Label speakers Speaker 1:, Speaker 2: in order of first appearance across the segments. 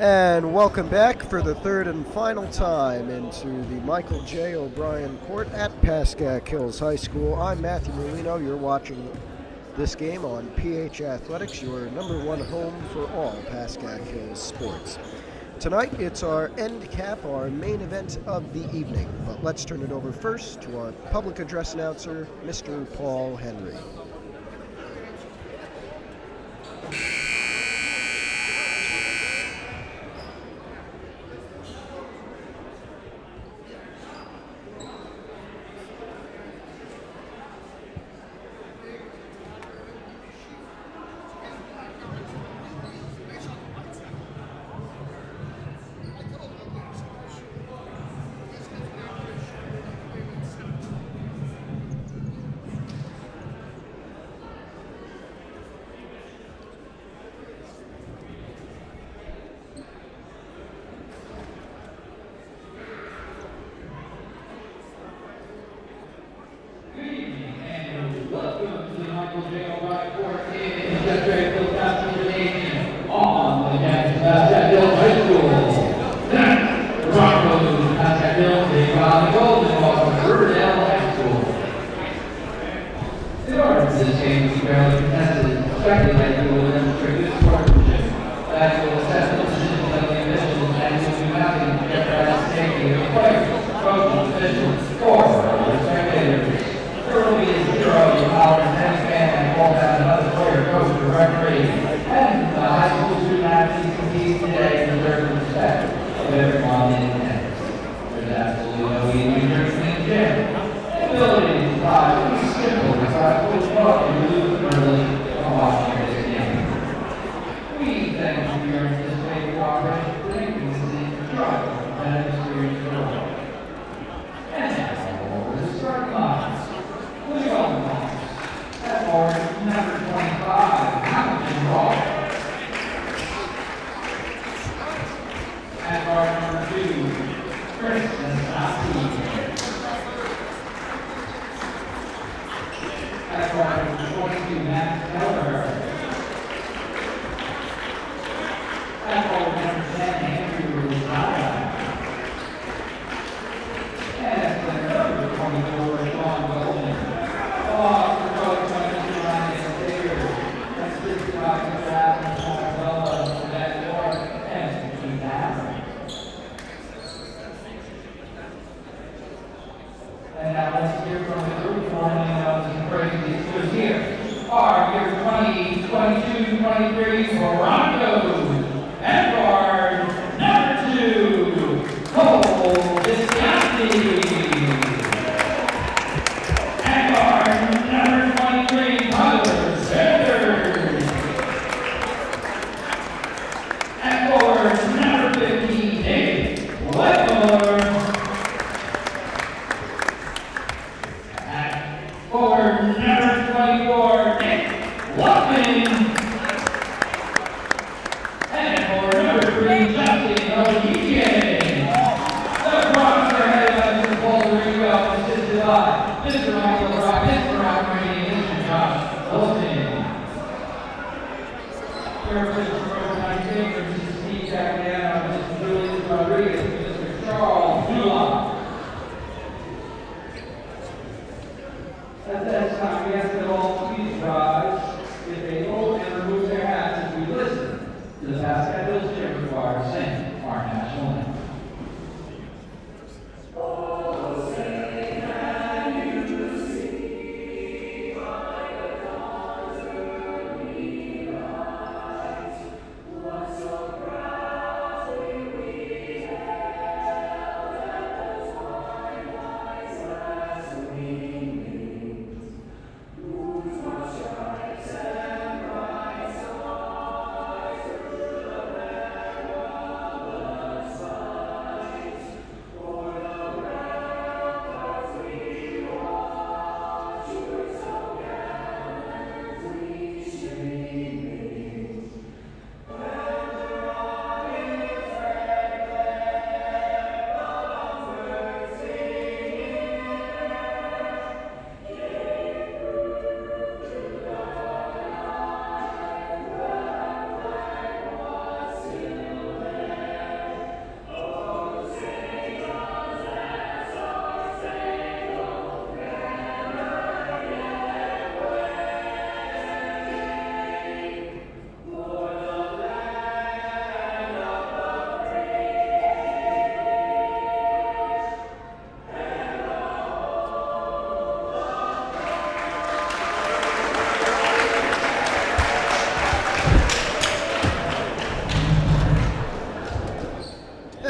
Speaker 1: And welcome back for the third and final time into the Michael J. O'Brien Court at Pascack Hills High School. I'm Matthew Molino. You're watching this game on PH Athletics, your number one home for all Pascack Hills sports. Tonight, it's our end cap, our main event of the evening. But let's turn it over first to our public address announcer, Mr. Paul Henry.
Speaker 2: Broncos and guard number 2, Cole Visconti. And guard number 23, Tyler Sanders. And forward number 15, Dave Wetmore. And forward number 24, Nick Luckman. Mr. Michael Brock, Mr. Operating, Mr. Josh Wilson. Third Mr. Brogan, Mr. Steve Jackman, Mr. Julius Rodriguez, Mr. Charles Dula. At that time, we ask that all please rise if they hold and remove their hats as we listen to the Pascack Hills Chamber Choir sing our national anthem.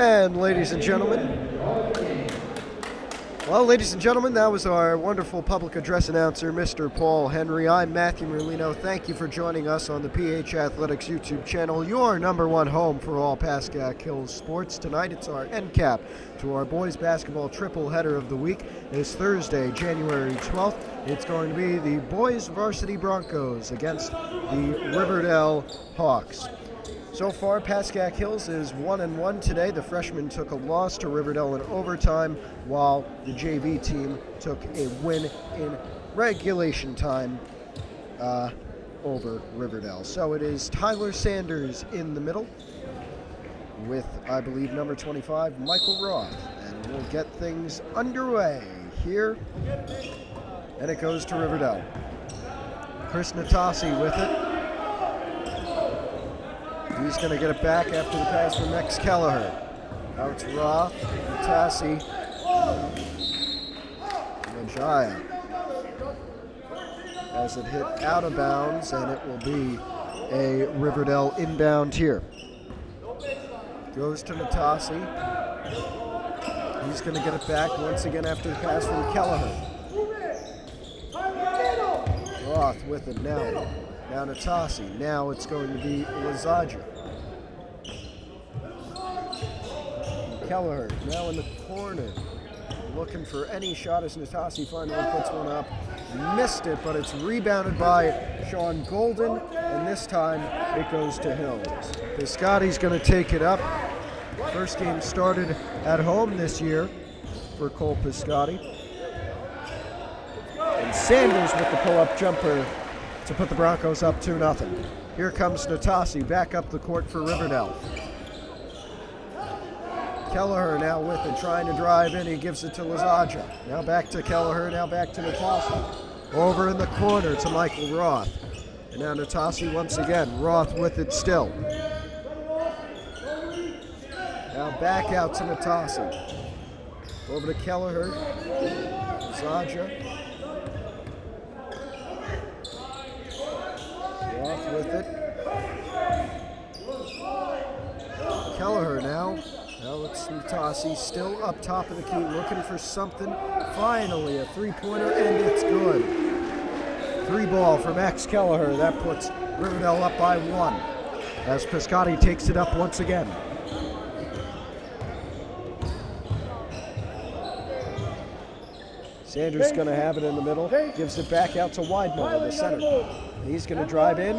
Speaker 1: And ladies and gentlemen, that was our wonderful public address announcer, Mr. Paul Henry. I'm Matthew Merlino. Thank you for joining us on the PH Athletics YouTube channel, your #1 home for all Pascack Hills sports. Tonight it's our end cap to our boys basketball triple header of the week. It's Thursday, January 12th. It's going to be the boys varsity Broncos against the Riverdale Hawks. So far, Pascack Hills is 1-1 today. The freshmen took a loss to Riverdale in overtime, while the JV team took a win in regulation time over Riverdale. So it is Tyler Sanders in the middle with, I believe, number 25, Michael Roth. And we'll get things underway here. And it goes to Riverdale. Chris Natasi with it. He's going to get it back after the pass from Max Kelleher. Now it's Roth, Natasi, Majaya. As it hit out of bounds, and it will be a Riverdale inbound here. Goes to Natasi. He's going to get it back once again after the pass from Kelleher. Roth with it now. Now Natasi. Now it's going to be Lazaja. Kelleher now in the corner. Looking for any shot as Natasi finally puts one up. Missed it, but it's rebounded by Sean Golden, and this time it goes to Hills. Piscotty's going to take it up. First game started at home this year for Cole Piscotty. And Sanders with the pull-up jumper to put the Broncos up 2-0. Here comes Natasi back up the court for Riverdale. Kelleher now with it, trying to drive in. He gives it to Lazaja. Now back to Kelleher, now back to Natasi. Over in the corner to Michael Roth. And now Natasi once again. Roth with it still. Now back out to Natasi. Over to Kelleher. Lazaja. Roth with it. Kelleher now. Now it's Natasi still up top of the key, looking for something. Finally, a three-pointer, and it's good. 3-ball for Max Kelleher. That puts Riverdale up by 1 as Piscotty takes it up once again. Sanders going to have it in the middle. Gives it back out to Weidmuller, the center. He's going to drive in,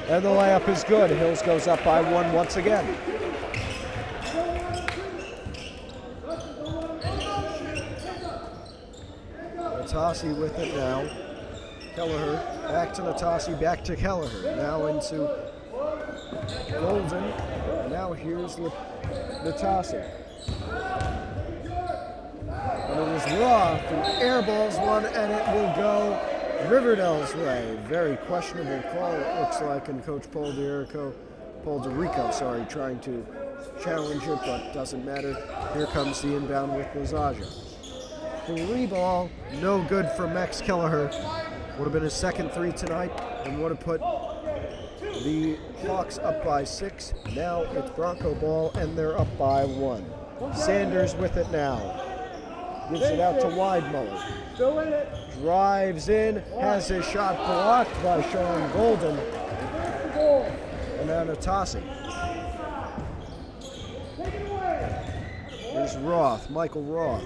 Speaker 1: and the layup is good. Hills goes up by 1 once again. Natasi with it now. Kelleher back to Natasi, back to Kelleher. Now into Golden. And now here's Natasi. And it is Roth who airballs one, and it will go Riverdale's way. Very questionable call, it looks like, and Coach Paul DeRico, trying to challenge it, but doesn't matter. Here comes the inbound with Lazaja. 3-ball, no good for Max Kelleher. Would have been his second 3 tonight, and would have put the Hawks up by 6. Now it's Bronco ball, and they're up by 1. Sanders with it now. Gives it out to Weidmuller. Drives in, has his shot blocked by Sean Golden. And now Natasi. Here's Roth, Michael Roth.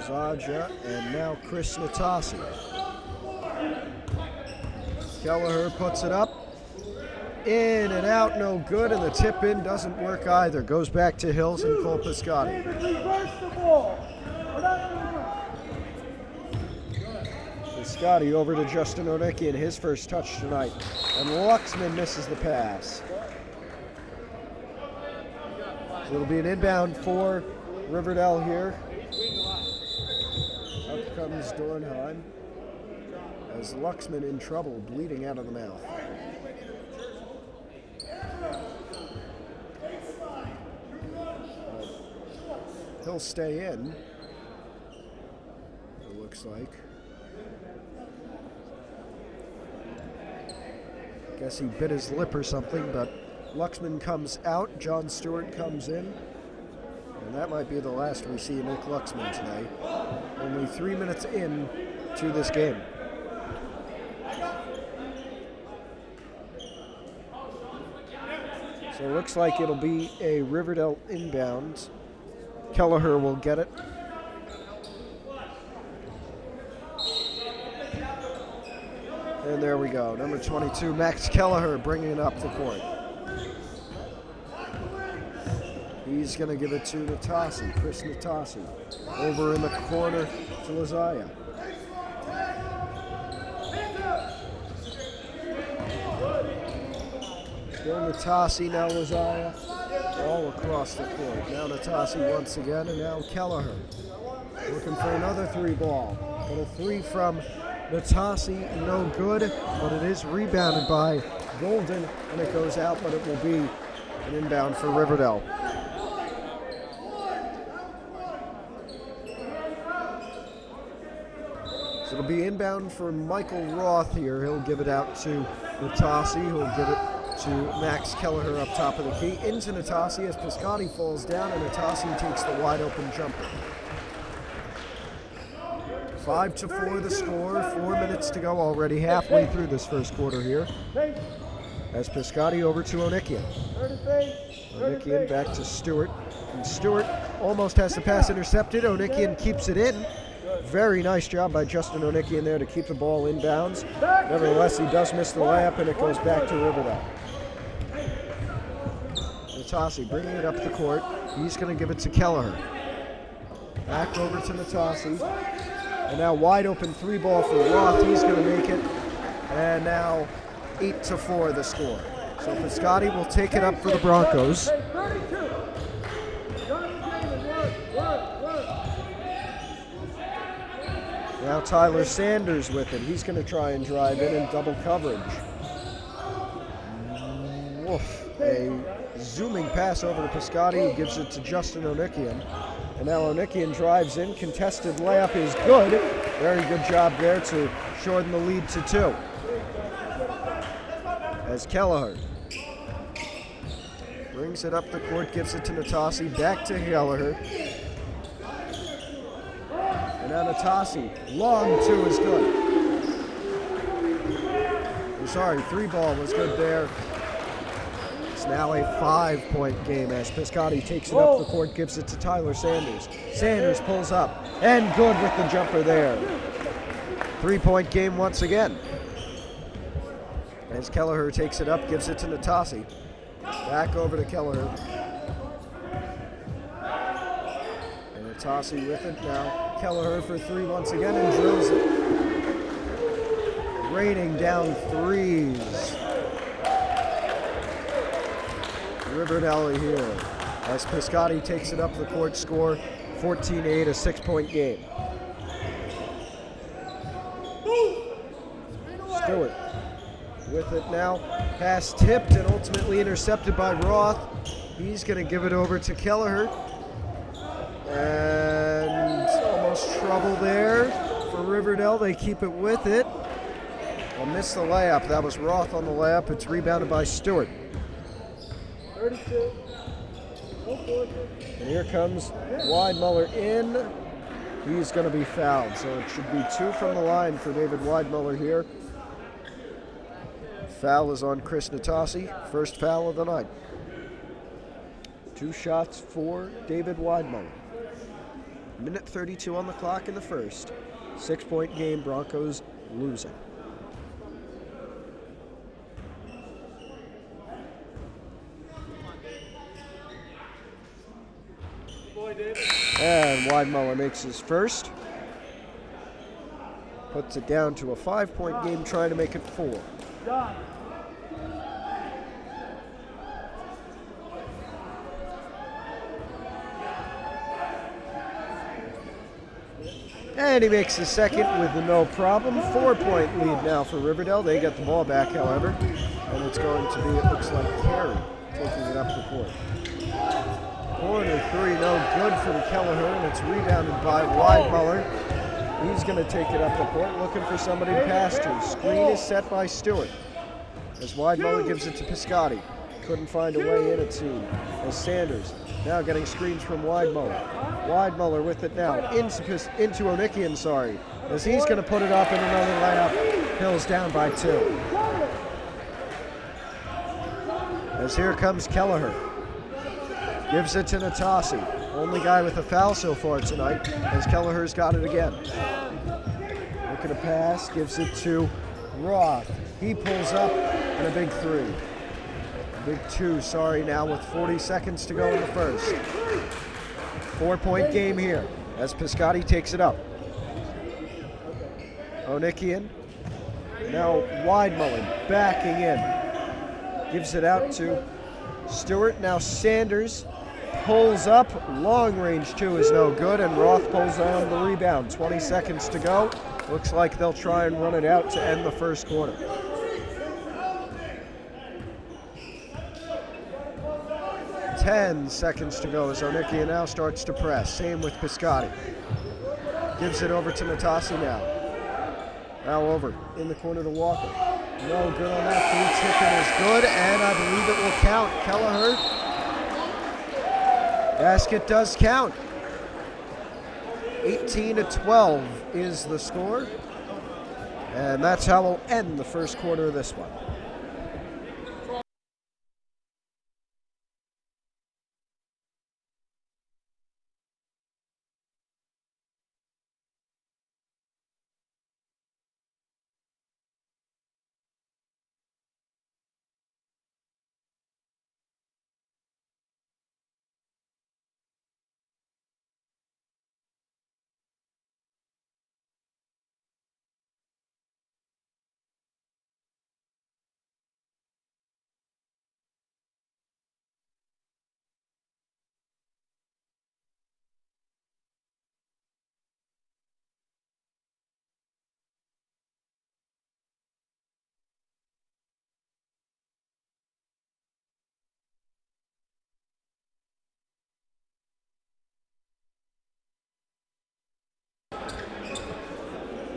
Speaker 1: Zaja, and now Chris Natasi. Kelleher puts it up. In and out, no good, and the tip in doesn't work either. Goes back to Hills and Cole Piscotty. Piscotty over to Justin Onicki in his first touch tonight. And Luxman misses the pass. So it'll be an inbound for Riverdale here. Up comes Dornheim as Luxman in trouble, bleeding out of the mouth. He'll stay in, it looks like. Guess he bit his lip or something, but Luxman comes out, John Stewart comes in, and that might be the last we see of Nick Luxman today. Only 3 minutes in to this game. So it looks like it'll be a Riverdale inbound. Kelleher will get it. And there we go. Number 22, Max Kelleher, bringing it up the court. He's going to give it to Natasi, Chris Natasi. Over in the corner to Laziah. Still Natasi, now Laziah. All across the court. Now Natasi once again, and now Kelleher. Looking for another 3-ball. But a 3 from Natasi, no good, but it is rebounded by Golden, and it goes out, but it will be an inbound for Riverdale. So it'll be inbound for Michael Roth here. He'll give it out to Natasi, who'll give it to Max Kelleher up top of the key. Into Natasi as Pascack falls down, and Natasi takes the wide open jumper. 5-4 the score, 4 minutes to go, already halfway through this first quarter here. As Pascack over to Onikian. Onikian back to Stewart. And Stewart almost has the pass intercepted. Onikian keeps it in. Very nice job by Justin Onikian there to keep the ball inbounds. Nevertheless, he does miss the layup, and it goes back to Riverdale. Natasi bringing it up the court. He's going to give it to Kelleher. Back over to Natasi. And now wide open 3-ball for Roth. He's going to make it. And now 8-4 the score. So Pascack will take it up for the Broncos. Now Tyler Sanders with it. He's going to try and drive in double coverage. Woof. A zooming pass over to Pascack, who gives it to Justin Onikian. And now Onikian drives in. Contested layup is good. Very good job there to shorten the lead to 2. As Kelleher brings it up the court, gives it to Natasi. Back to Kelleher. And now Natasi. Long 2 is good. I'm sorry, 3-ball was good there. It's now a 5-point game as Pascack takes it up the court, gives it to Tyler Sanders. Sanders pulls up, and good with the jumper there. 3-point game once again. As Kelleher takes it up, gives it to Natasi. Back over to Kelleher. And Natasi with it now. Kelleher for 3 once again and drills it. Raining down 3s. Riverdale here as Pascack takes it up the court, score 14-8, a 6-point game. Stewart with it now, pass tipped and ultimately intercepted by Roth. He's going to give it over to Kelleher, and almost trouble there for Riverdale. They keep it with it. They'll miss the layup. That was Roth on the layup. It's rebounded by Stewart. 32. And here comes Weidmuller in. He's going to be fouled, so it should be 2 from the line for David Weidmuller here. Foul is on Chris Natasi, first foul of the night. 2 shots for David Weidmuller. Minute 32 on the clock in the first. 6-point game, Broncos losing. And Weidmuller makes his first. Puts it down to a 5-point game, trying to make it 4. And he makes the second with no problem. 4-point lead now for Riverdale. They get the ball back, however. And it's going to be, it looks like, Carey taking it up the court. Corner 3, no good from Kelleher, and it's rebounded by Weidmuller. He's going to take it up the court, looking for somebody to pass to. Screen is set by Stewart, as Weidmuller gives it to Pascack. couldn't find a way in it soon. As Sanders now getting screens from Weidmuller. Weidmuller with it now into Onikian, as he's going to put it up in another layup. Hills down by 2. As here comes Kelleher. Gives it to Natasi. Only guy with a foul so far tonight, as Kelleher's got it again. Looking to pass, gives it to Roth. He pulls up, and a big 3. Big 2, now with 40 seconds to go in the first. 4-point game here, as Piscotti takes it up. Onikian, now Weidmuller, backing in. Gives it out to Stewart. Now Sanders pulls up. Long range 2 is no good, and Roth pulls down the rebound. 20 seconds to go. Looks like they'll try and run it out to end the first quarter. Ten seconds to go as Onikian now starts to press. Same with Piscotti. Gives it over to Natasi now. Now over in the corner to Walker. No good on that. 3 ticket is good, and I believe it will count. Kelleher. Basket does count. 18-12 is the score. And that's how we'll end the first quarter of this one.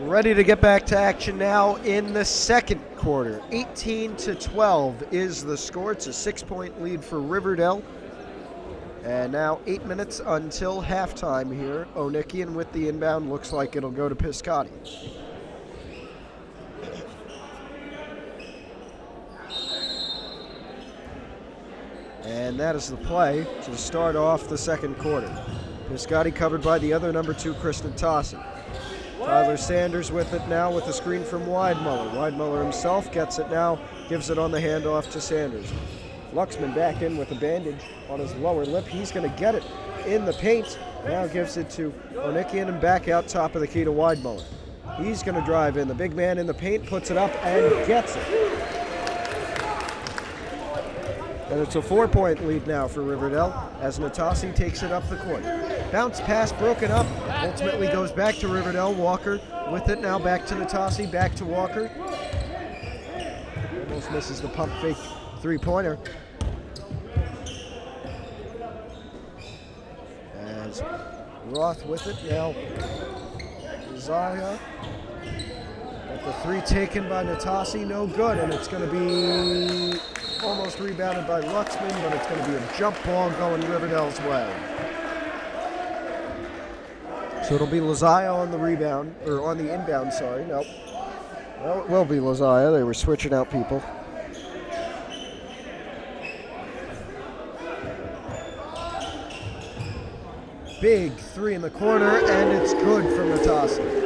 Speaker 1: Ready to get back to action now in the second quarter. 18-12 is the score. It's a 6-point lead for Riverdale. And now 8 minutes until halftime here. Onikian with the inbound. Looks like it'll go to Piscotti. And that is the play to start off the second quarter. Piscotti covered by the other number 2, Chris Natasi. Tyler Sanders with it now with a screen from Weidmuller. Weidmuller himself gets it now, gives it on the handoff to Sanders. Luxman back in with a bandage on his lower lip. He's going to get it in the paint. Now gives it to Onikian and back out top of the key to Weidmuller. He's going to drive in. The big man in the paint puts it up and gets it. And it's a 4-point lead now for Riverdale as Natasi takes it up the court. Bounce pass broken up, ultimately goes back to Riverdale. Walker with it now, back to Natasi, back to Walker. Almost misses the pump fake 3-pointer. As Roth with it now. Zaya. Got the 3 taken by Natasi, no good, and it's going to be almost rebounded by Luxman, but it's going to be a jump ball going Riverdale's way. So it'll be Lazaya on the rebound, or on the inbound, sorry. Nope. Well, it will be Lazaya. They were switching out people. Big 3 in the corner, and it's good from Natasi.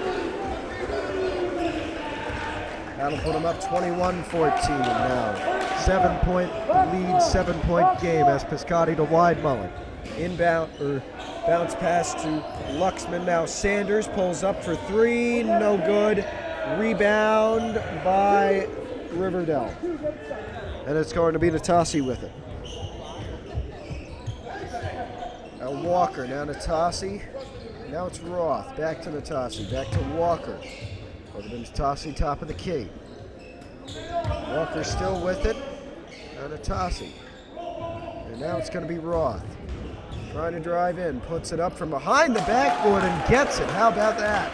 Speaker 1: That'll put him up 21-14 now. 7-point lead, 7-point game as Piscotti to Weidmuller. Inbound, or bounce pass to Luxman. Now Sanders pulls up for 3, no good. Rebound by Riverdale. And it's going to be Natasi with it. Now Walker, now Natasi. Now it's Roth, back to Natasi, back to Walker. Over to Natasi, top of the key. Walker still with it. Now Natasi. And now it's going to be Roth. Trying to drive in, puts it up from behind the backboard and gets it. How about that?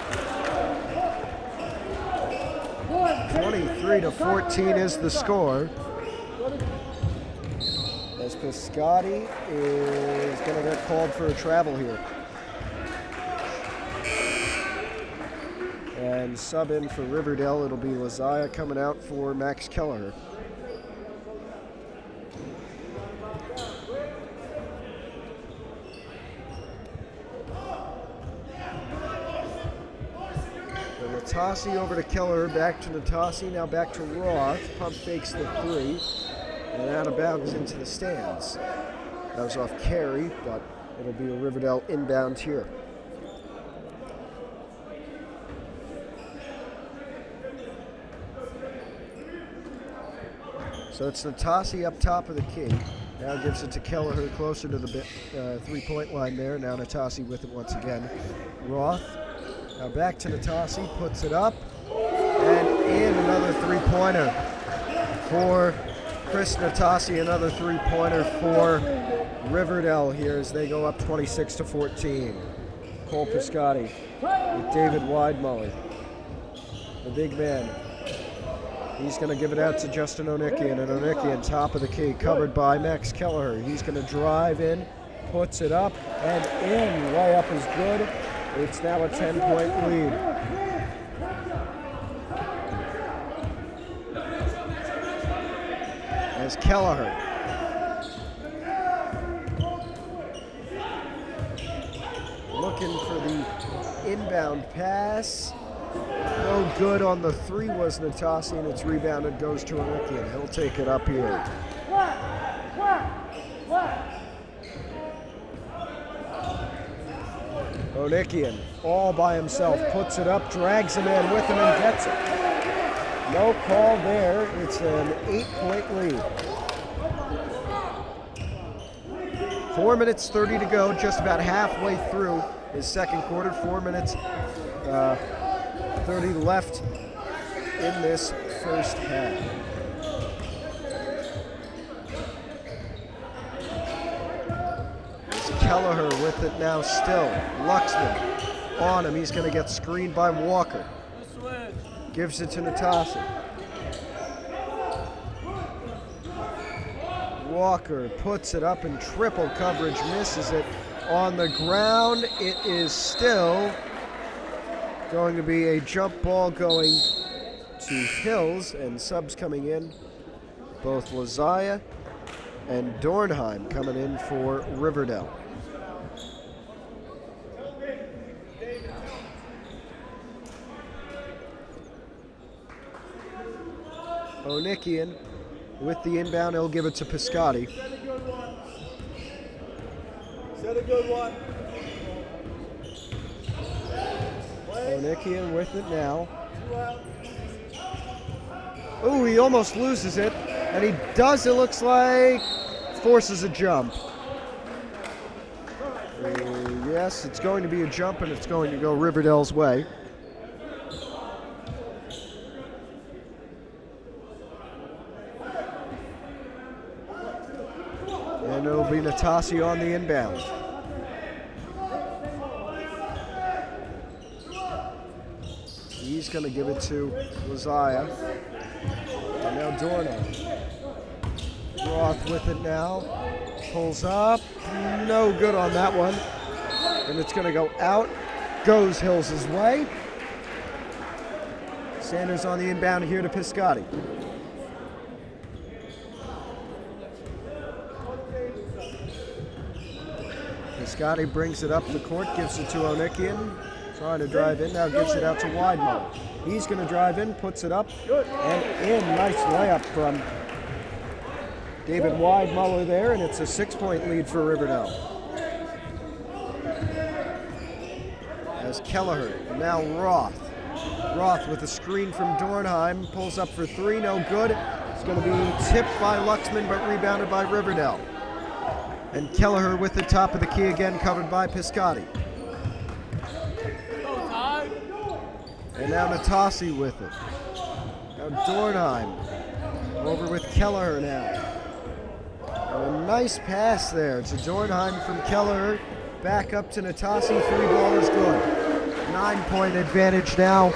Speaker 1: 23-14 is the score. as Pascack is going to get called for a travel here. And sub in for Riverdale, it'll be Lazaya coming out for Max Kelleher. Natasi over to Kelleher, back to Natasi, now back to Roth. Pump fakes the 3, and out of bounds into the stands. That was off carry, but it'll be a Riverdale inbound here. So it's Natasi up top of the key. Now gives it to Kelleher closer to the 3-point line there. Now Natasi with it once again. Roth. Now back to Natasi, puts it up, and in another 3-pointer for Chris Natasi, another 3-pointer for Riverdale here as they go up 26-14. Cole Pascack with David Weidmuller, the big man. He's going to give it out to Justin Onikian, and Onikian top of the key, covered by Max Kelleher. He's going to drive in, puts it up, and in. Layup is good. It's now a 10-point lead. As Kelleher looking for the inbound pass. No good on the 3 was Natasi, and it's rebounded, goes to Onikian. He'll take it up here. Onikian, all by himself, puts it up, drags a man with him, and gets it. No call there. It's an 8-point lead. 4 minutes 30 to go, just about halfway through his second quarter. 4 minutes 30 left in this first half. Kelleher with it now still. Luxman on him. He's going to get screened by Walker. Gives it to Natasi. Walker puts it up in triple coverage, misses it on the ground. It is still going to be a jump ball going to Hills, and subs coming in. Both Lazaya and Dornheim coming in for Riverdale. Onikian with the inbound, he'll give it to Pascack.
Speaker 3: Set a good one.
Speaker 1: Onikian with it now. Ooh, he almost loses it, and he does, it looks like, forces a jump. Yes, it's going to be a jump, and it's going to go Riverdale's way. And it'll be Natasi on the inbound. He's going to give it to Lazaya. And now Dorna. Roth with it now. Pulls up. No good on that one. And it's going to go out. Goes Hills' way. Sanders on the inbound here to Pascack. Pascack brings it up the court, gives it to Onikian. Trying to drive in, now gives it out to Weidmuller. He's going to drive in, puts it up, and in. Nice layup from David Weidmuller there, and it's a 6-point lead for Riverdale. As Kelleher, and now Roth. Roth with a screen from Dornheim, pulls up for 3, no good. It's going to be tipped by Luxman, but rebounded by Riverdale. And Kelleher with the top of the key again, covered by Pascack. And now Natasi with it. Now Dornheim over with Kelleher now. And a nice pass there to Dornheim from Kelleher. Back up to Natasi. 3-ball is good. 9-point advantage now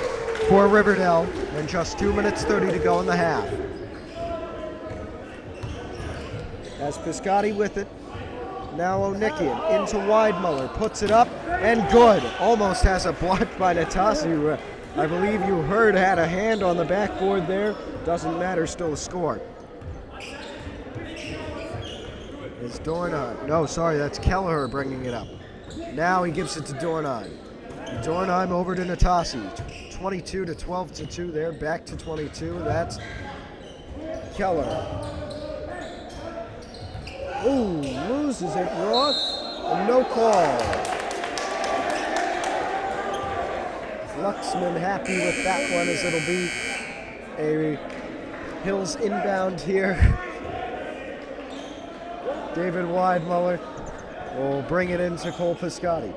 Speaker 1: for Riverdale. And just 2 minutes 30 to go in the half. Has Piscotti with it. Now Onikian into Weidmuller, puts it up, and good. Almost has a block by Natasi. I believe you heard had a hand on the backboard there. Doesn't matter, still a score. It's Dornheim. No, sorry, that's Kelleher bringing it up. Now he gives it to Dornheim. Dornheim over to Natasi. 22 to 12 to 2 there. Back to 22. That's Kelleher. Ooh, loses it. Roth. And no call. Luxman happy with that one as it'll be a Hills inbound here. David Weidmuller will bring it into Cole Piscotti.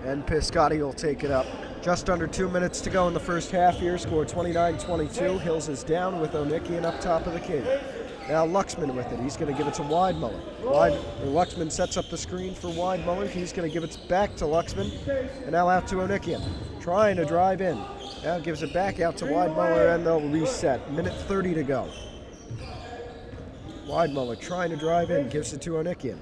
Speaker 1: And Piscotti will take it up. Just under 2 minutes to go in the first half here. Score 29-22. Hills is down with Onikian up top of the key. Now Luxman with it. He's going to give it to Weidmuller. Luxman sets up the screen for Weidmuller. He's going to give it back to Luxman. And now out to Onikian. Trying to drive in. Now gives it back out to Weidmuller and they'll reset. Minute 30 to go. Weidmuller trying to drive in. Gives it to Onikian.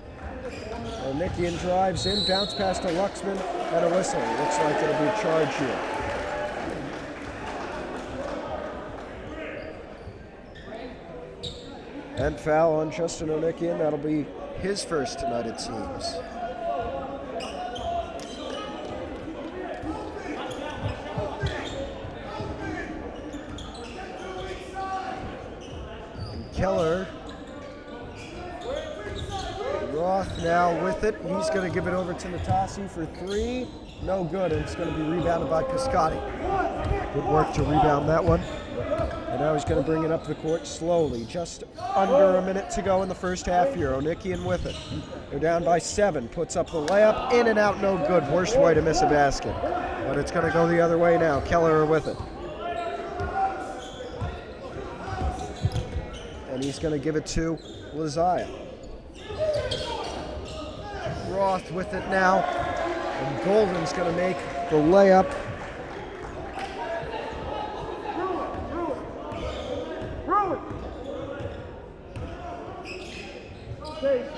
Speaker 1: Onikian drives in. Bounce pass to Luxman and a whistle. Looks like it'll be a charge here. And foul on Justin Onikian. That'll be his first tonight, it seems. And Keller. Roth now with it. He's going to give it over to Natasi for three. No good, and it's going to be rebounded by Piscotti. Good work to rebound that one. And now he's going to bring it up the court slowly. Just under a minute to go in the first half here. Onikian with it. They're down by 7. Puts up the layup. In and out, no good. Worst way to miss a basket. But it's going to go the other way now. Keller with it. And he's going to give it to Laziah. Roth with it now. And Golden's going to make the layup.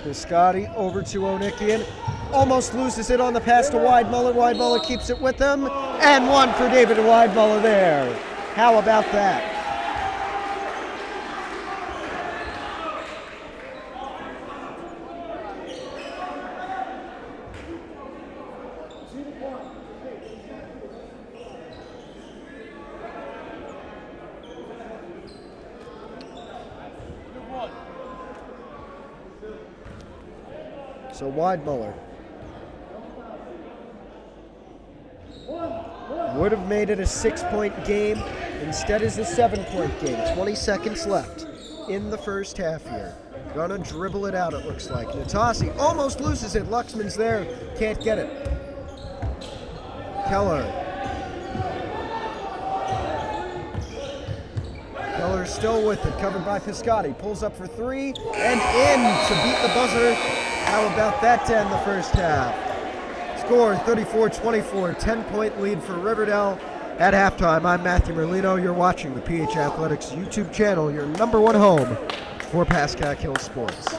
Speaker 1: Piscotti over to Onikian. Almost loses it on the pass to Weidmuller. Weidmuller keeps it with him. And one for David Weidmuller there. How about that? So Weidmuller would have made it a 6-point game. Instead is a 7-point game. 20 seconds left in the first half here. Gonna dribble it out, it looks like. Natasi almost loses it. Luxman's there. Can't get it. Keller. Keller's still with it. Covered by Piscotti. Pulls up for three. And in to beat the buzzer. How about that to end the first half? Score 34-24, 10-point lead for Riverdale at halftime. I'm Matthew Merlino. You're watching the PH Athletics YouTube channel, your #1 home for Pascack Hills Sports.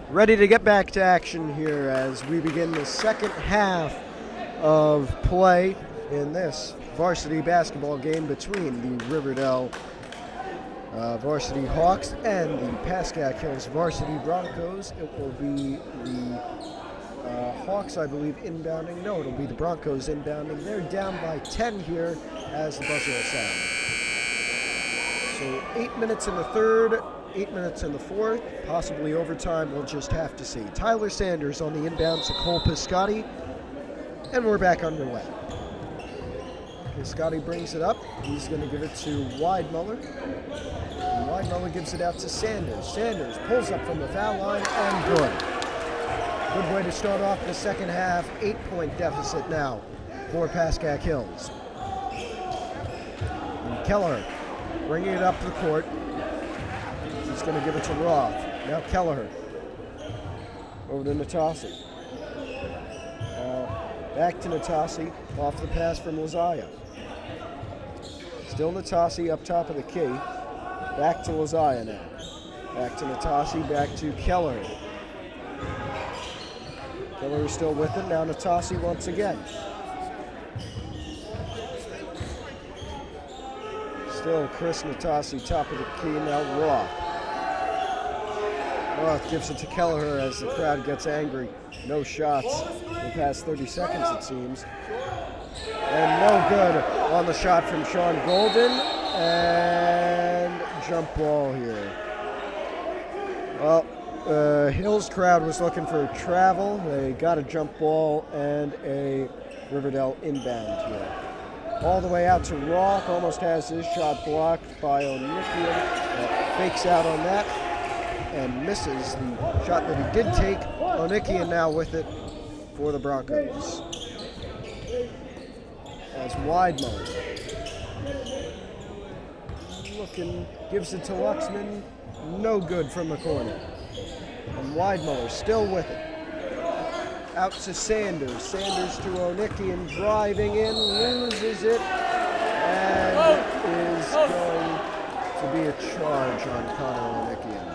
Speaker 1: Ready to get back to action here as we begin the second half of play in this varsity basketball game between the Riverdale Varsity Hawks and the Pascack Hills Varsity Broncos. It will be the Hawks, I believe, inbounding. No, it'll be the Broncos inbounding. They're down by 10 here as the buzzer will sound. So 8 minutes in the third, 8 minutes in the fourth, possibly overtime, we'll just have to see. Tyler Sanders on the inbound to Cole Pascack, and we're back underway. Pascack brings it up. He's going to give it to Weidmuller. And Weidmuller gives it out to Sanders. Sanders pulls up from the foul line, and good. Good way to start off the second half. 8-point deficit now for Pascack Hills. And Kelleher bringing it up to the court. He's going to give it to Roth. Now Kelleher. Over to Natasi. Now back to Natasi. Off the pass from Laziah. Still Natasi up top of the key. Back to Laziah now. Back to Natasi. Back to Kelleher. Kelleher is still with it. Now Natasi once again. Still Chris Natasi, top of the key. Now Roth. Roth gives it to Kelleher as the crowd gets angry. No shots in the past 30 seconds, it seems. And no good on the shot from Sean Golden. And jump ball here. Well, Hills crowd was looking for travel. They got a jump ball and a Riverdale inbound here. All the way out to Roth, almost has his shot blocked by Onikian. Fakes out on that and misses the shot that he did take. Onikian now with it for the Broncos. As Weidmuller looking, gives it to Luxman. No good from the corner. And Weidmuller still with it. Out to Sanders. Sanders to Onikian, driving in, loses it, and is going to be a charge on Connor Onikian.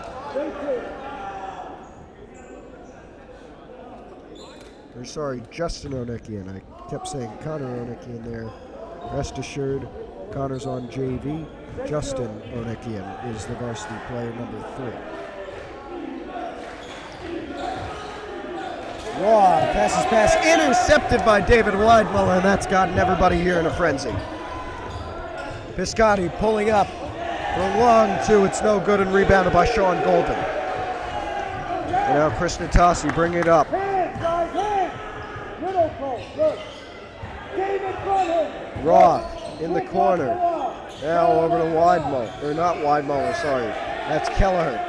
Speaker 1: Or sorry, Justin Onikian. I kept saying Connor Onikian there. Rest assured, Connor's on JV. Justin Onikian is the varsity player number 3. Roth passes pass intercepted by David Weidmuller, and that's gotten everybody here in a frenzy. Piscotti pulling up for a long two. It's no good and rebounded by Sean Golden. And now Chris Natasi bringing it up. Roth in the corner. Now over to Weidmuller, or not Weidmuller, sorry. That's Kelleher.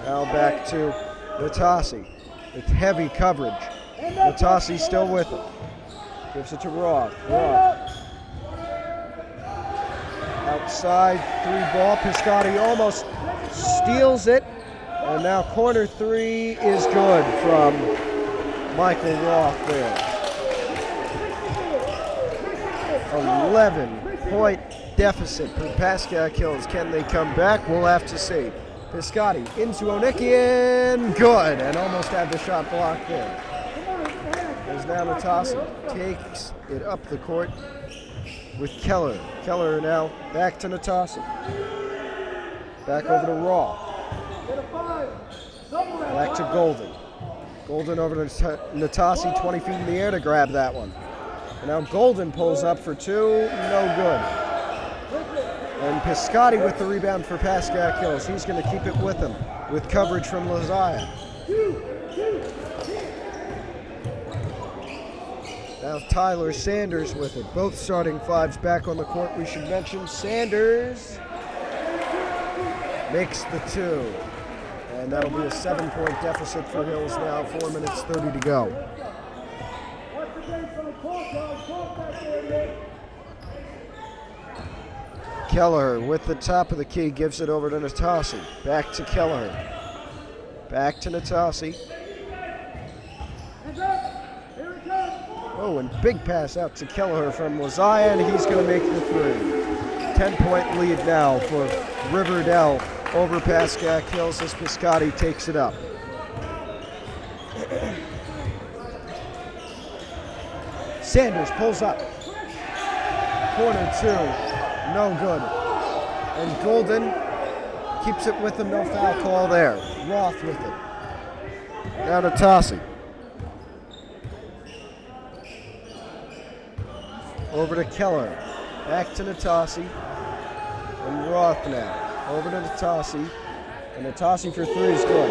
Speaker 1: Now back to Natasi with heavy coverage. Natasi still with it. Gives it to Roth. Roth. Outside, 3-ball. Piscotti almost steals it. And now corner 3 is good from Michael Roth there. 11-point deficit for Pascack Hills. Can they come back? We'll have to see. Piscotti into Onikian. Good. And almost had the shot blocked there. As now Natasi takes it up the court with Kelleher. Kelleher now back to Natasi. Back over to Roth. Back to Golden. Golden over to Natasi, 20 feet in the air to grab that one. And now Golden pulls up for 2, no good. And Piscotti with the rebound for Pascack Hills. He's going to keep it with him with coverage from Laziah. Now Tyler Sanders with it. Both starting 5s back on the court. We should mention Sanders makes the 2. And that'll be a 7-point deficit for Hills now. 4 minutes 30 to go. Kelleher with the top of the key gives it over to Natasi. Back to Kelleher. Back to Natasi. Oh, and big pass out to Kelleher from Laziah, and he's going to make the 3. 10-point lead now for Riverdale over Pascack Hills as Piscotti takes it up. Sanders pulls up. Corner 2, no good. And Golden keeps it with him, no foul call there. Roth with it. Now to Tossi. Over to Keller. Back to Natasi. And Roth now. Over to Natasi. And Natasi for 3 is good.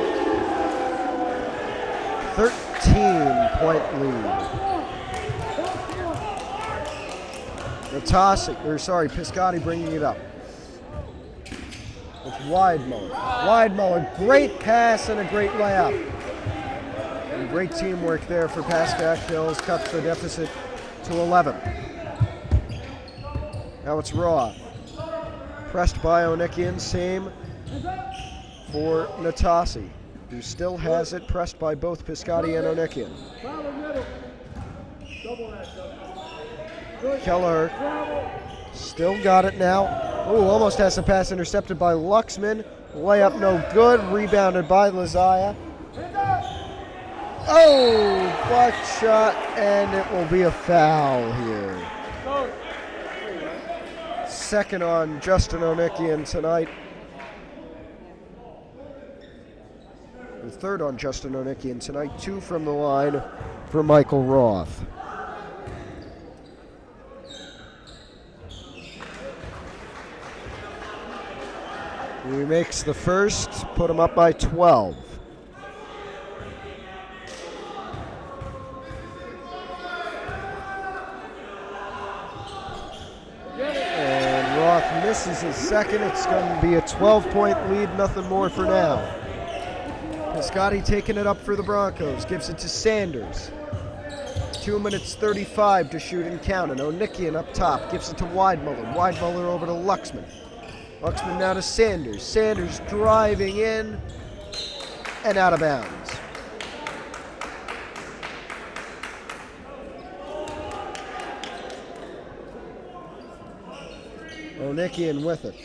Speaker 1: 13-point lead. Piscotti bringing it up. With Weidmuller. Weidmuller, great pass and a great layup. And great teamwork there for Pascack Hills. Cuts the deficit to 11. Now it's Roth. Pressed by Onikian. Same for Natasi, who still has it. Pressed by both Piscotti and Onikian. Keller still got it now. Ooh, almost has the pass intercepted by Luxman. Layup no good. Rebounded by Lazaya. Oh, block shot, and it will be a foul here. Second on Justin Onikian tonight. The third on Justin Onikian tonight. 2 from the line for Michael Roth. He makes the first, put him up by 12. And Roth misses his second. It's going to be a 12-point lead, nothing more for now. Piscotti taking it up for the Broncos, gives it to Sanders. 2 minutes 35 to shoot and count. And Onikian up top, gives it to Weidmuller. Weidmuller over to Luxman. Luxman now to Sanders. Sanders driving in and out of bounds. Onikian with it.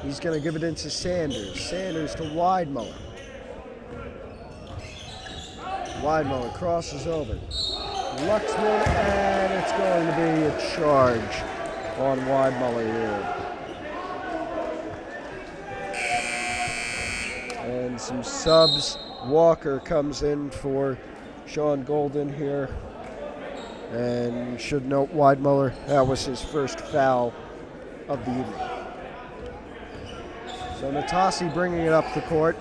Speaker 1: He's going to give it into Sanders. Sanders to Weidmuller. Weidmuller crosses over. Luxman, and it's going to be a charge on Weidmuller here. And some subs. Walker comes in for Sean Golden here. And should note Weidmuller, that was his first foul of the evening. So Natasi bringing it up the court.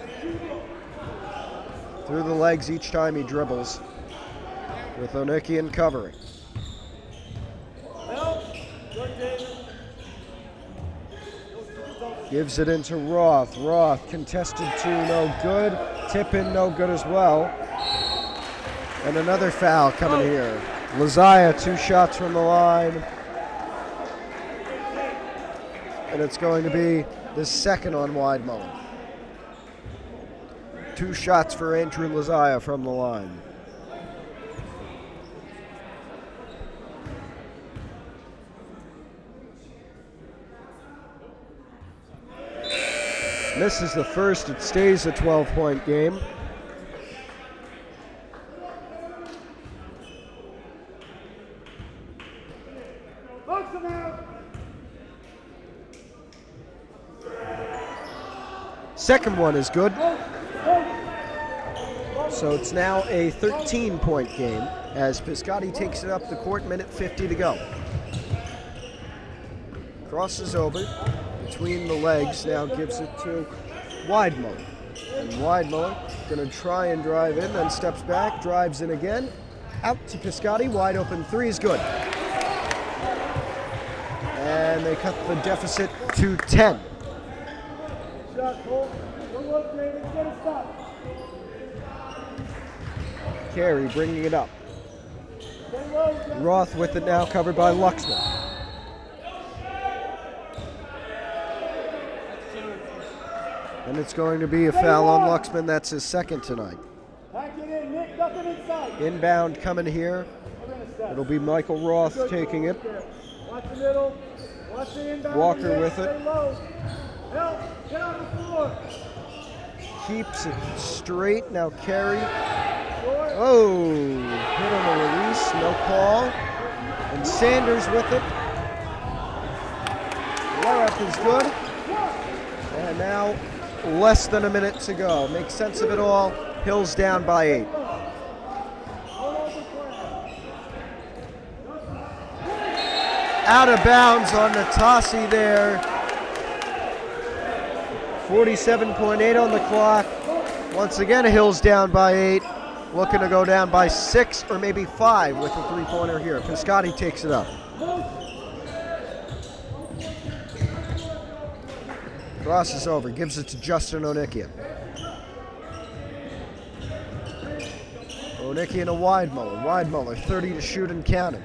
Speaker 1: Through the legs each time he dribbles. With Onikian covering. Gives it into Roth. Roth contested 2, no good. Tip in, no good as well. And another foul coming here. Lazaya, 2 shots from the line. And it's going to be the second on Weidmuller. 2 shots for Andrew Lazaya from the line. Misses the first, it stays a 12-point game. Second one is good. So it's now a 13-point game as Piscotti takes it up the court, minute 50 to go. Crosses over. Between the legs, now gives it to Weidmuller. And Weidmuller going to try and drive in, then steps back, drives in again. Out to Piscotti, wide open 3 is good. And they cut the deficit to 10. Carey bringing it up. Roth with it now, covered by Luxman. And it's going to be a foul on Luxman. That's his second tonight. Inbound coming here. It'll be Michael Roth taking it. Walker with it. keeps it straight. Now carry. Oh, hit on the release, no call. And Sanders with it. Layup is good. And now less than a minute to go. Make sense of it all. Hills down by 8. Out of bounds on Natasi there. 47.8 on the clock. Once again, Hills down by 8. Looking to go down by 6 or maybe 5 with a three-pointer here. Pascack takes it up. Crosses over, gives it to Justin Onikian. Onikian a Weidmuller. Weidmuller, 30 to shoot and counting.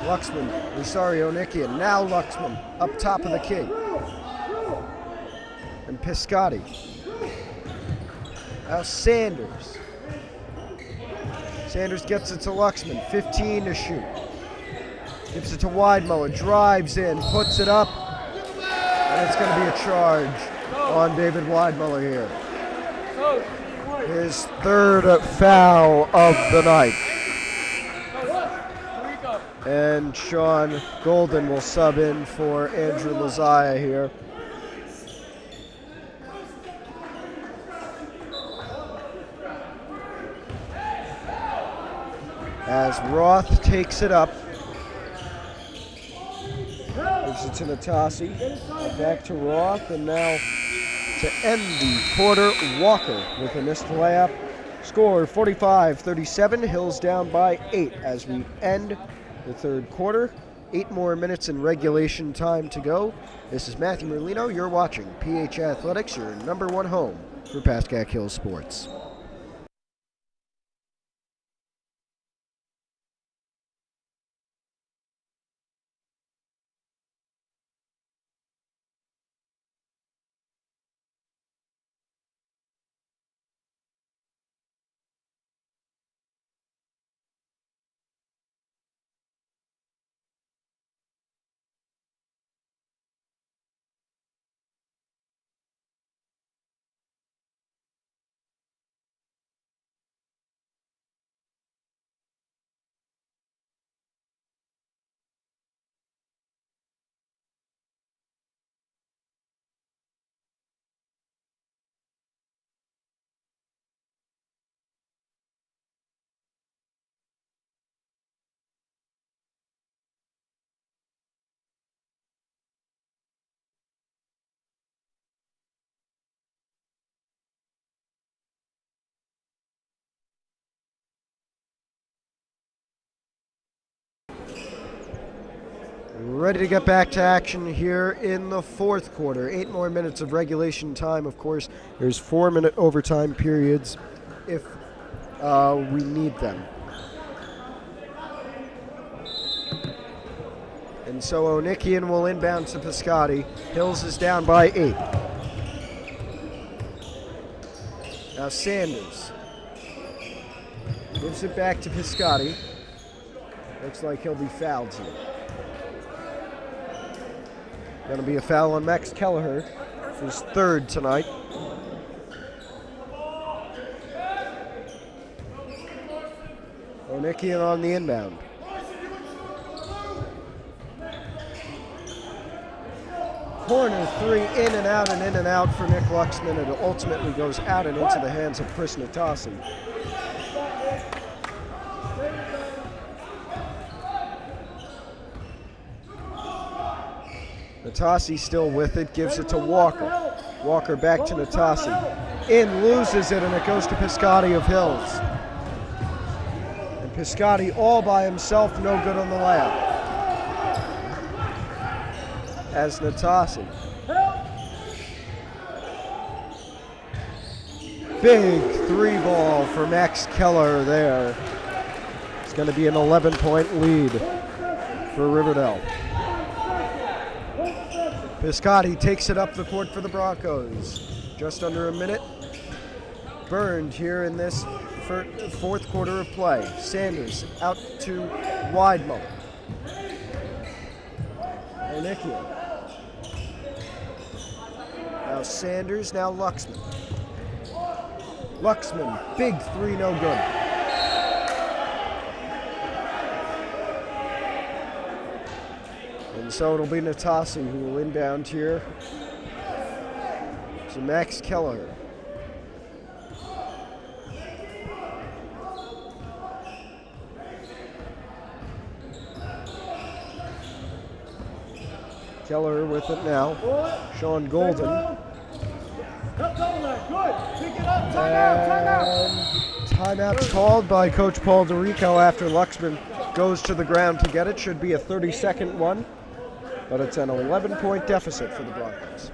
Speaker 1: Onikian. Now Luxman up top of the key. And Pascack. Now Sanders. Sanders gets it to Luxman. 15 to shoot. Gives it to Weidmuller. Drives in. Puts it up. And it's going to be a charge on David Weidmuller here. His third foul of the night. And Sean Golden will sub in for Andrew Lazaya here. As Roth takes it up. Gives it to Natasi. Back to Roth, and now to end the quarter, Walker with a missed layup. Score 45-37. Hills down by 8 as we end the third quarter. 8 more minutes in regulation time to go. This is Matthew Merlino. You're watching PH Athletics, your #1 home for Pascack Hills sports. Ready to get back to action here in the fourth quarter. 8 more minutes of regulation time. Of course, there's 4-minute overtime periods if we need them. And so Onikian will inbound to Pascack. Hills is down by 8. Now Sanders gives it back to Pascack. Looks like he'll be fouled here. Going to be a foul on Max Kelleher, his third tonight. Onikian on the inbound. Corner 3 in and out for Nick Luxman, and it ultimately goes out and into the hands of Chris Natasi. Natasi still with it, gives it to Walker. Walker back to Natasi. In, loses it, and it goes to Pascack of Hills. And Pascack all by himself, no good on the layup. As Natasi. Big 3-ball for Max Keller there. It's going to be an 11-point lead for Riverdale. Pascack takes it up the court for the Broncos. Just under a minute burned here in this fourth quarter of play. Sanders out to Weidmuller. Onikian. Now Sanders, now Luxman. Luxman, big three, no good. And so it'll be Natasi who will inbound here to Max Kelleher. Kelleher with it now. Sean Golden. Timeout's called by Coach Paul DeRico after Luxman goes to the ground to get it. Should be a 30-second one, but it's an 11-point deficit for the Broncos.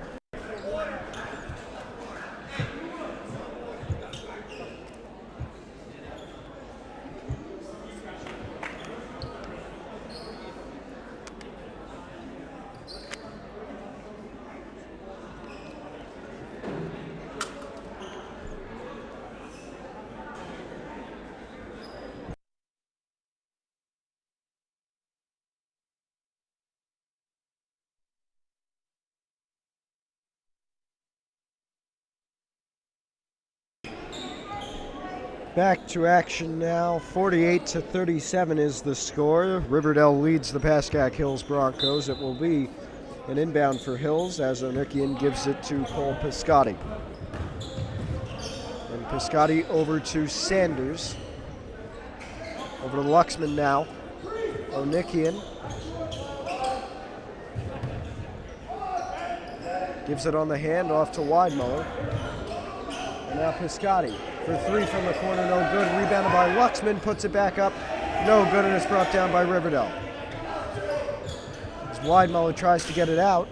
Speaker 1: Back to action now. 48-37 is the score. Riverdale leads the Pascack Hills Broncos. It will be an inbound for Hills as Onikian gives it to Cole Piscotti. And Piscotti over to Sanders. Over to Luxman now. Onikian gives it on the handoff to Weidmuller. And now Piscotti for three from the corner, no good. Rebounded by Luxman, puts it back up, no good, and it's brought down by Riverdale. As Weidmuller tries to get it out.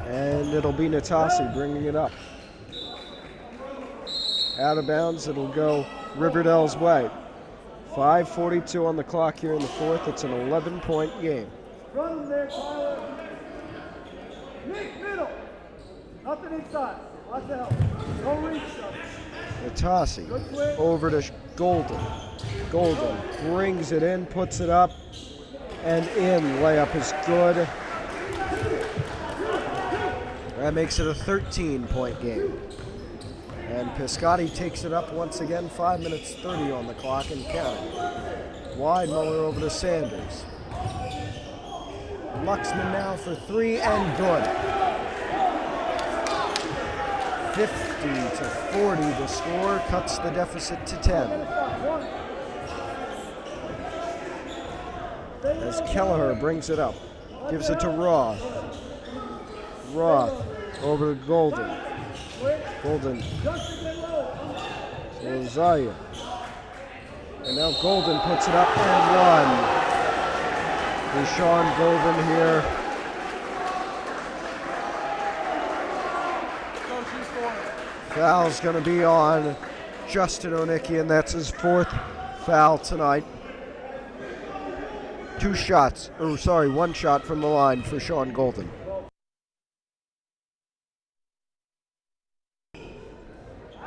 Speaker 1: And it'll be Natasi bringing it up. Out of bounds, it'll go Riverdale's way. 5:42 on the clock here in the fourth. It's an 11-point game.
Speaker 3: Run there, Tyler. Nick, middle. Nothing inside. Watch the help. No reach.
Speaker 1: Natasi over to Golden. Golden brings it in, puts it up, and in. Layup is good. That makes it a 13-point game. And Piscotti takes it up once again. 5 minutes 30 on the clock and counting. Weidmuller over to Sanders. Luxman now for three and good. 50-40 the score, cuts the deficit to 10. As Kelleher brings it up, gives it to Roth. Roth over to Golden. Golden to Zaya. And now Golden puts it up and one. Sean Golden here. Foul's going to be on Justin Onikian. That's his fourth foul tonight. One shot from the line for Sean Golden.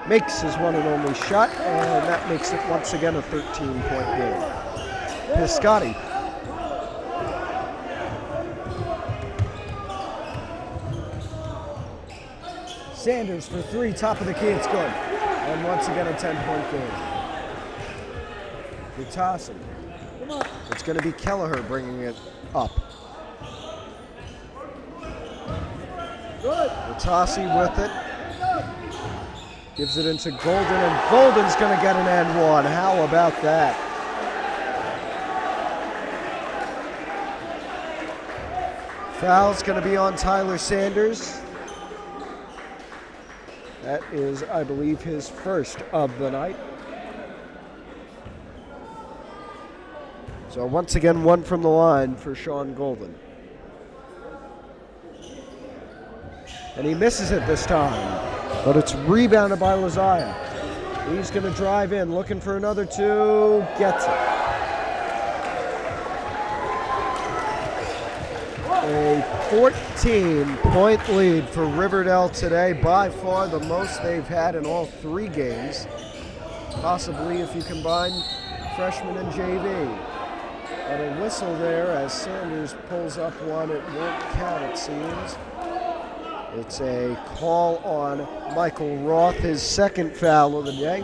Speaker 1: Makes his one and only shot, and that makes it once again a 13-point game. Piscotti. Sanders for three, top of the key, it's good. And once again, a 10-point game. Natasi. It's going to be Kelleher bringing it up. Natasi with it. Gives it into Golden, and Golden's going to get an and one. How about that? Foul's going to be on Tyler Sanders. That is, I believe, his first of the night. So once again, one from the line for Sean Golden. And he misses it this time, but it's rebounded by Lazaya. He's going to drive in, looking for another two, gets it. A 14-point lead for Riverdale today, by far the most they've had in all three games, possibly if you combine freshman and JV. Got a whistle there as Sanders pulls up one. It won't count, it seems. It's a call on Michael Roth, his second foul of the day.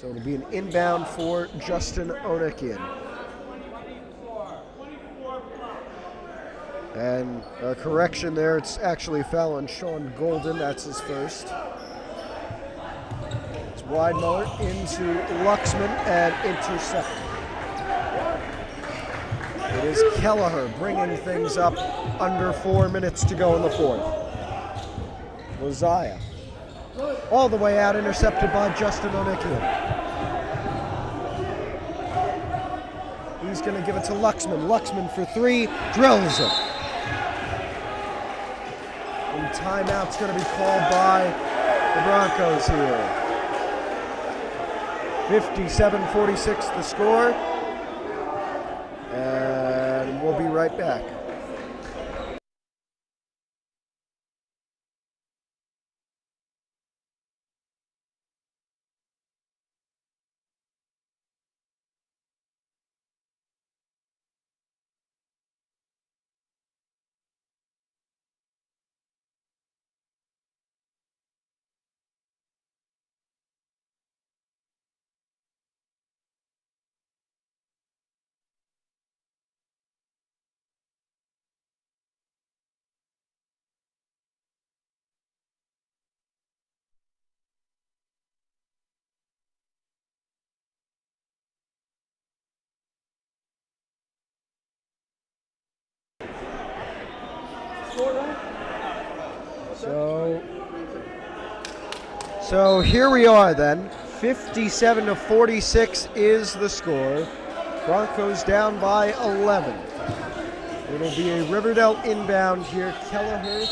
Speaker 1: So it'll be an inbound for Justin Onikian. And a correction there, it's actually a foul on Sean Golden, that's his first. It's wide Muller into Luxman and intercepted. It is Kelleher bringing things up under 4 minutes to go in the fourth. Loziah all the way out, intercepted by Justin Onikian. He's going to give it to Luxman. Luxman for three, drills it. And timeout's going to be called by the Broncos here. 57-46 the score. And we'll be right back. So here we are then. 57-46 is the score. Broncos down by 11. It'll be a Riverdale inbound here. Kelleher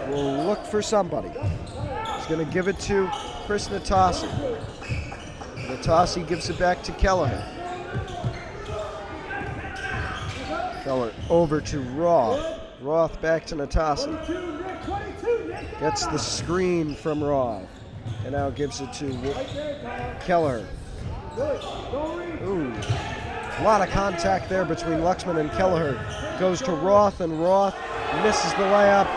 Speaker 1: will look for somebody. He's going to give it to Chris Natasi. Natasi gives it back to Kelleher. Kelleher over to Roth. Roth back to Natasi. Gets the screen from Roth. And now gives it to Kelleher. Ooh. A lot of contact there between Luxman and Kelleher. Goes to Roth, and Roth misses the layup.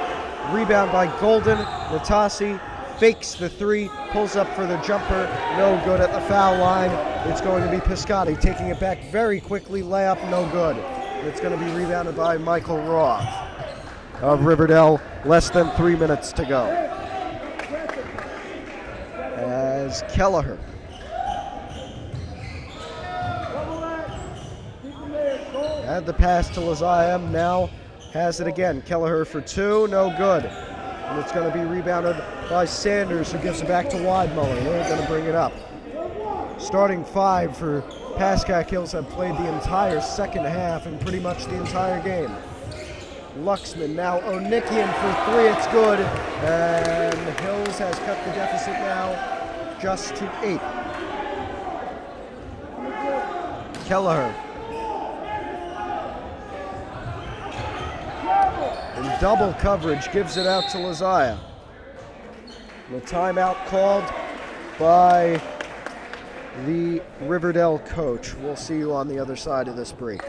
Speaker 1: Rebound by Golden. Natasi fakes the three, pulls up for the jumper. No good at the foul line. It's going to be Piscotti taking it back very quickly. Layup, no good. It's going to be rebounded by Michael Roth of Riverdale. Less than 3 minutes to go. As Kelleher had the pass to Loziah, now has it again. Kelleher for two, no good. And it's going to be rebounded by Sanders, who gives it back to Weidmuller. They're going to bring it up. Starting five for Pascack Hills have played the entire second half and pretty much the entire game. Luxman now Onikian for three, it's good. And Hills has cut the deficit now just to 8. Kelleher in double coverage gives it out to Loziah. The timeout called by the Riverdale coach. We'll see you on the other side of this break.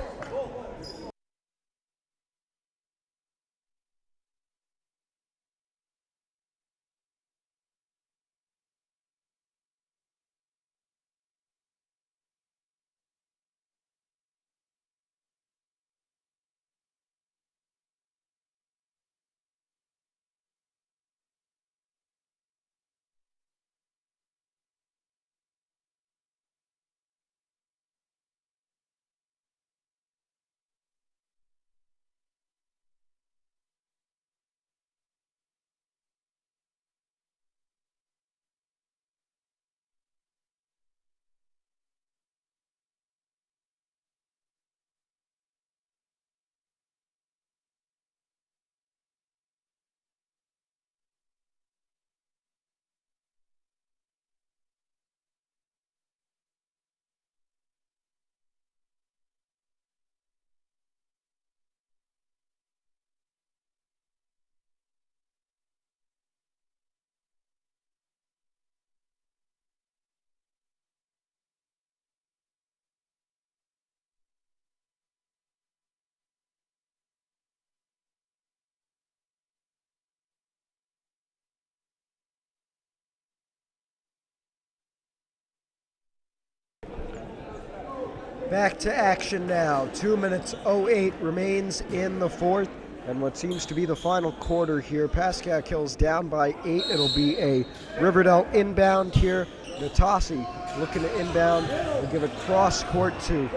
Speaker 1: Back to action now. 2 minutes 08 remains in the fourth. And what seems to be the final quarter here. Pascack Hills down by 8. It'll be a Riverdale inbound here. Natasi looking to inbound. We'll give it cross court to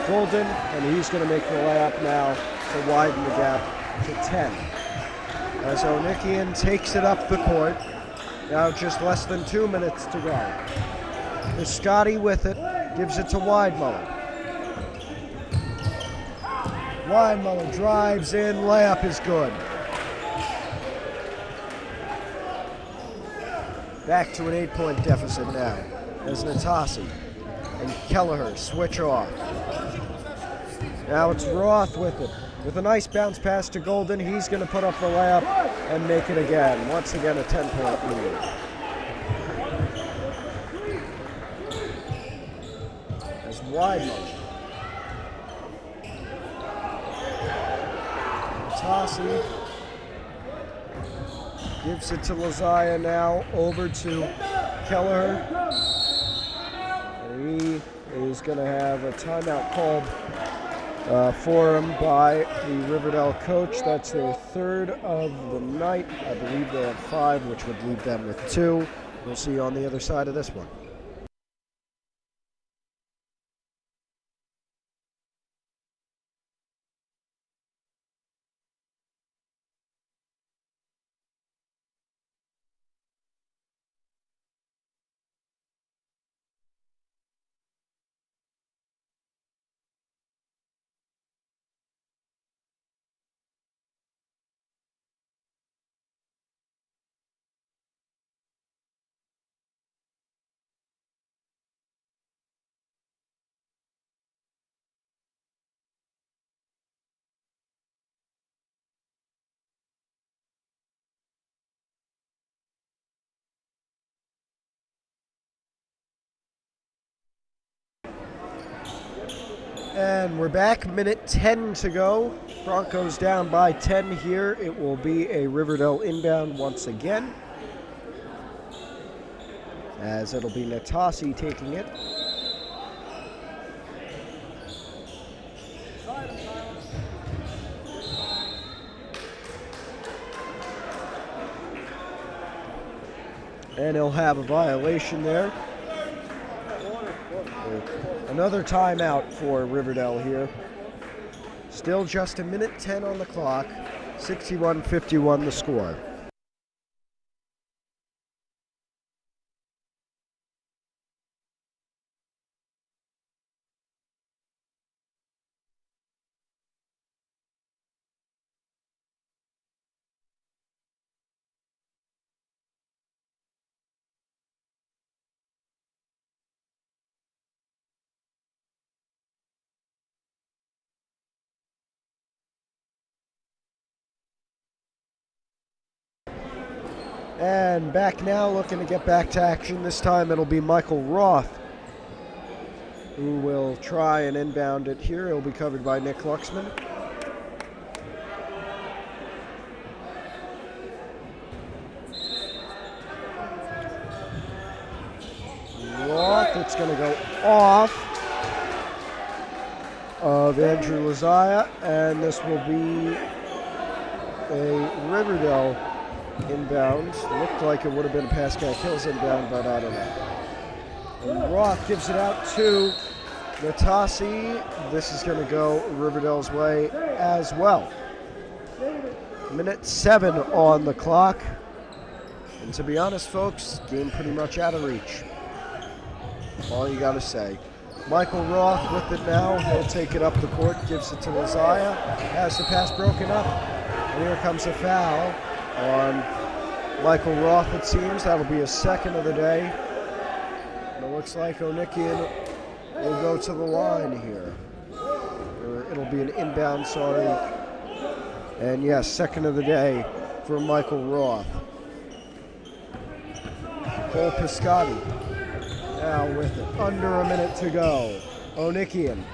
Speaker 1: Golden, and he's going to make the layup now to widen the gap to 10. As Onikian takes it up the court. Now just less than 2 minutes to go. Piscotti with it, gives it to Weidmuller. Weidmuller drives in, layup is good. Back to an 8-point deficit now as Natasi and Kelleher switch off. Now it's Roth with it. With a nice bounce pass to Golden, he's going to put up the layup and make it again. Once again, a 10-point lead. As Weidmuller. Natasi gives it to Lazaya now, over to Kelleher. And he is going to have a timeout called for him by the Riverdale coach. That's their third of the night. I believe they have 5, which would leave them with 2. We'll see you on the other side of this one. And we're back, minute 10 to go. Broncos down by 10 here. It will be a Riverdale inbound once again, as it'll be Natasi taking it. And he'll have a violation there. Another timeout for Riverdale here. Still just a minute 10 on the clock. 61-51 the score. And back now, looking to get back to action. This time it'll be Michael Roth who will try and inbound it here. It'll be covered by Nick Luxman. Roth, it's going to go off of Andrew Lazaya, and this will be a Riverdale inbound. Looked like it would have been a Pascack Hills inbound, but I don't know. And Roth gives it out to Natasi. This is going to go Riverdale's way as well. Minute 7 on the clock. And to be honest, folks, game pretty much out of reach. All you got to say. Michael Roth with it now. He'll take it up the court, gives it to Lazaya. Has the pass broken up. And here comes a foul on Michael Roth, it seems. That'll be his second of the day. And it looks like Onikian will go to the line here. Or it'll be an inbound, sorry. And yes, second of the day for Michael Roth. Cole Piscotti now with it. Under a minute to go. Onikian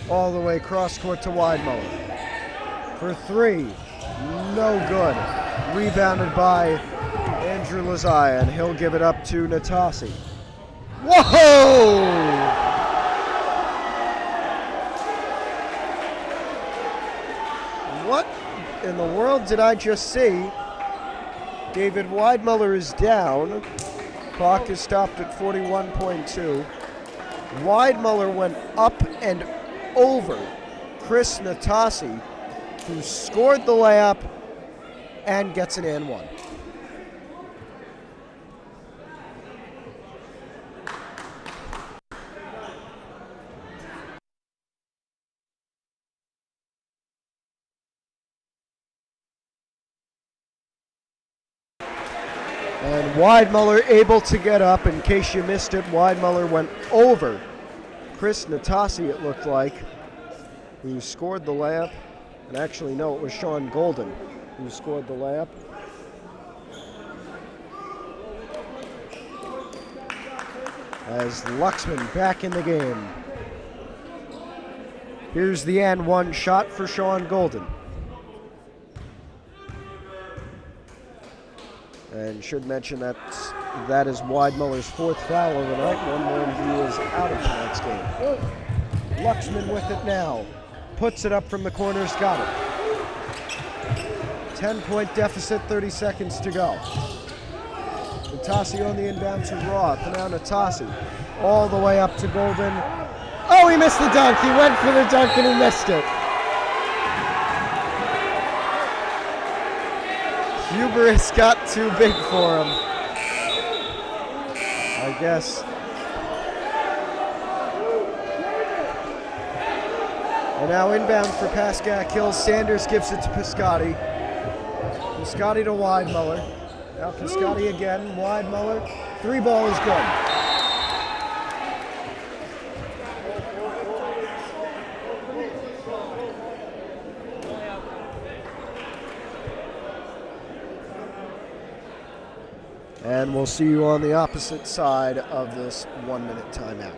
Speaker 1: all the way cross court to Weidmuller. For 3. No good. Rebounded by Andrew Lazaya, and he'll give it up to Natasi. Whoa! in the world did I just see? David Weidmuller is down. Clock is stopped at 41.2. Weidmuller went up and over Chris Natasi, who scored the layup and gets an and one. And Weidmuller able to get up. In case you missed it, Weidmuller went over Chris Natasi, it looked like, who scored the layup. And actually, no, it was Sean Golden who scored the layup. As Luxman back in the game. Here's the and one shot for Sean Golden. And should mention that is Weidmuller's fourth foul of the night. One more and he is out of tonight's game. Luxman with it now. Puts it up from the corners, got it. 10-point deficit, 30 seconds to go. Natasi on the inbound to Roth. Now Natasi all the way up to Golden. Oh, he missed the dunk. He went for the dunk and he missed it. Hubris got too big for him, I guess. And now inbound for Pascack Hills. Sanders gives it to Piscotti. Piscotti to Weidmuller. Now Piscotti again. Weidmuller. Three ball is good. And we'll see you on the opposite side of this 1 minute timeout.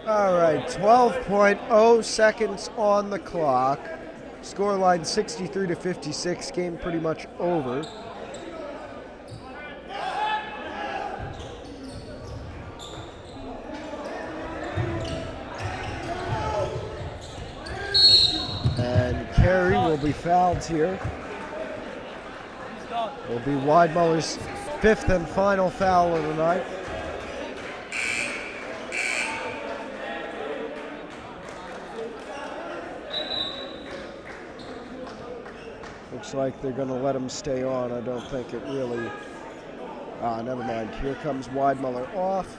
Speaker 1: All right, 12.0 seconds on the clock. Scoreline 63-56. Game pretty much over. And Carey will be fouled here. Will be Weidmuller's fifth and final foul of the night. Looks like they're going to let him stay on. I don't think it really... never mind. Here comes Weidmuller off.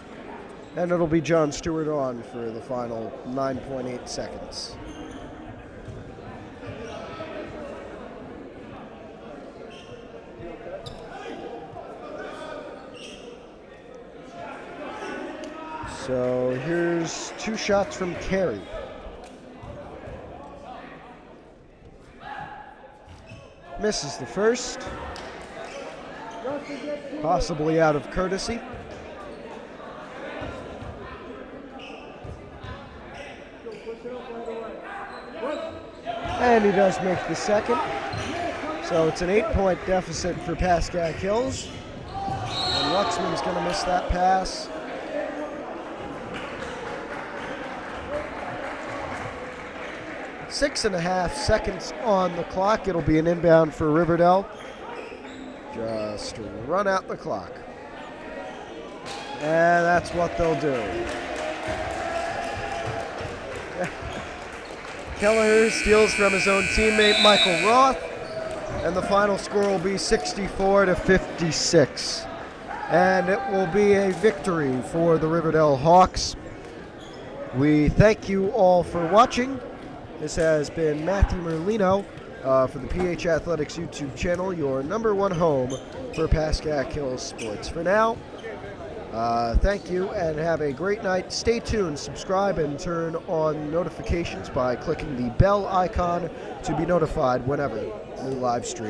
Speaker 1: And it'll be John Stewart on for the final 9.8 seconds. So here's two shots from Carey. Misses the first, possibly out of courtesy. And he does make the second. So it's an 8-point deficit for Pascack Hills. And Luxman's going to miss that pass. Six and a half seconds on the clock. It'll be an inbound for Riverdale. Just run out the clock. And that's what they'll do. Kelleher steals from his own teammate Michael Roth, and the final score will be 64-56. And it will be a victory for the Riverdale Hawks. We thank you all for watching. This has been Matthew Merlino for the PH Athletics YouTube channel, your #1 home for Pascack Hills sports. For now, thank you and have a great night. Stay tuned, subscribe, and turn on notifications by clicking the bell icon to be notified whenever new live stream.